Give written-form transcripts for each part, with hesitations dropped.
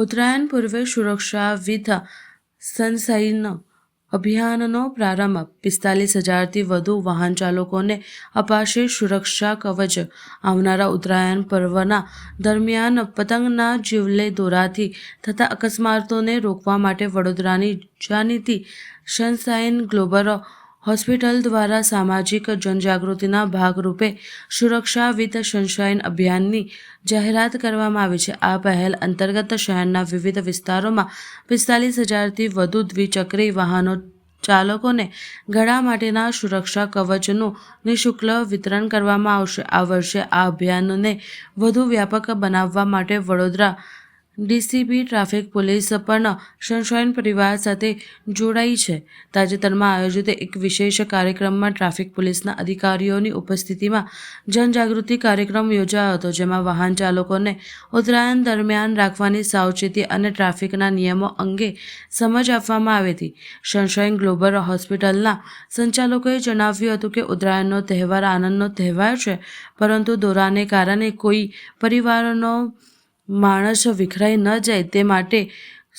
ઉત્તરાયણ પૂર્વે સુરક્ષા with sunshine અભિયાનનો પ્રારંભ 45,000થી વધુ વાહન ચાલકોને અપાશે સુરક્ષા કવચ. આવનારા ઉત્તરાયણ પર્વના દરમિયાન પતંગના જીવલે દોરાથી થતા અકસ્માતોને રોકવા માટે વડોદરાની જાણીતી સનશાઇન ગ્લોબલ હોસ્પિટલ દ્વારા સામાજિક જનજાગૃતિના ભાગરૂપે સુરક્ષા વિથ સનશાઇન અભિયાનની જાહેરાત કરવામાં આવી છે. આ પહેલ અંતર્ગત શહેરના વિવિધ વિસ્તારોમાં 45,000થી વધુ દ્વિચક્રી વાહનો ચાલકોને ગળા માટેના સુરક્ષા કવચનું નિઃશુલ્ક વિતરણ કરવામાં આવશે. આ વર્ષે આ અભિયાનને વધુ વ્યાપક બનાવવા માટે વડોદરા ડીસીપી ટ્રાફિક પોલીસ પણ સનશાઇન પરિવાર સાથે જોડાઈ છે. તાજેતરમાં આયોજિત એક વિશેષ કાર્યક્રમમાં ટ્રાફિક પોલીસના અધિકારીઓની ઉપસ્થિતિમાં જનજાગૃતિ કાર્યક્રમ યોજાયો હતો, જેમાં વાહન ચાલકોને ઉત્તરાયણ દરમિયાન રાખવાની સાવચેતી અને ટ્રાફિકના નિયમો અંગે સમજ આપવામાં આવી હતી. સનશાઇન ગ્લોબલ હોસ્પિટલના સંચાલકોએ જણાવ્યું હતું કે ઉત્તરાયણનો તહેવાર આનંદનો તહેવાર છે, પરંતુ દોરાને કારણે કોઈ પરિવારનો માણસ વિખરાઈ ન જાય તે માટે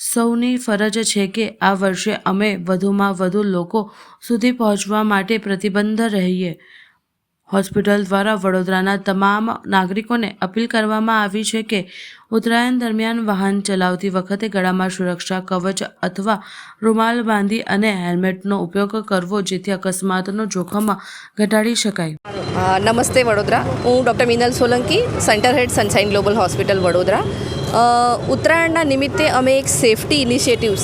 સૌની ફરજ છે કે આ વર્ષે અમે વધુમાં વધુ લોકો સુધી પહોંચવા માટે પ્રતિબદ્ધ રહીએ. હોસ્પિટલ દ્વારા વડોદરાના તમામ નાગરિકોને અપીલ કરવામાં આવી છે કે ઉત્તરાયણ દરમિયાન વાહન ચલાવતી વખતે ગળામાં સુરક્ષા કવચ અથવા રૂમાલ બાંધી અને હેલ્મેટનો ઉપયોગ કરવો, જેથી અકસ્માતનો જોખમ ઘટાડી શકાય. નમસ્તે વડોદરા, હું doctor Minal Solanki, centre head Sunshine Global Hospital Vadodara. ઉત્તરાયણના નિમિત્તે અમે એક safety initiatives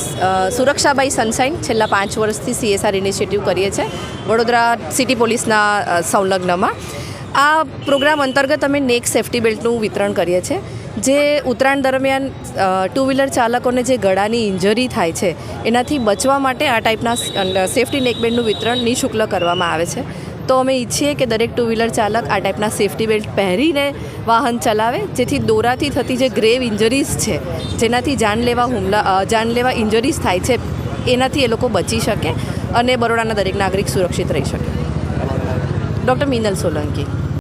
Suraksha by Sunshine છેલ્લા 5 વર્ષથી CSR ઇનિશિયેટિવ કરીએ છીએ વડોદરા સિટી પોલીસના સંલગ્નમાં. આ પ્રોગ્રામ અંતર્ગત અમે નેક સેફટી બેલ્ટનું વિતરણ કરીએ છીએ, જે ઉત્તરાયણ દરમિયાન ટુ વ્હીલર ચાલકોને જે ગળાની ઇન્જરી થાય છે એનાથી બચવા માટે આ ટાઈપના સેફટી નેક બેલ્ટનું વિતરણ નિઃશુલ્ક કરવામાં આવે છે. તો અમે ઈચ્છીએ કે દરેક ટુ વ્હીલર ચાલક આ ટાઈપના સેફટી બેલ્ટ પહેરીને વાહન ચલાવે, જેથી દોરાથી થતી જે ગ્રેવ ઇન્જરીઝ છે, જેનાથી જાનલેવા ઇન્જરીઝ થાય છે, એનાથી એ લોકો બચી શકે અને બરોડાના દરેક નાગરિક સુરક્ષિત રહી શકે. ડૉક્ટર મીનલ સોલંકી.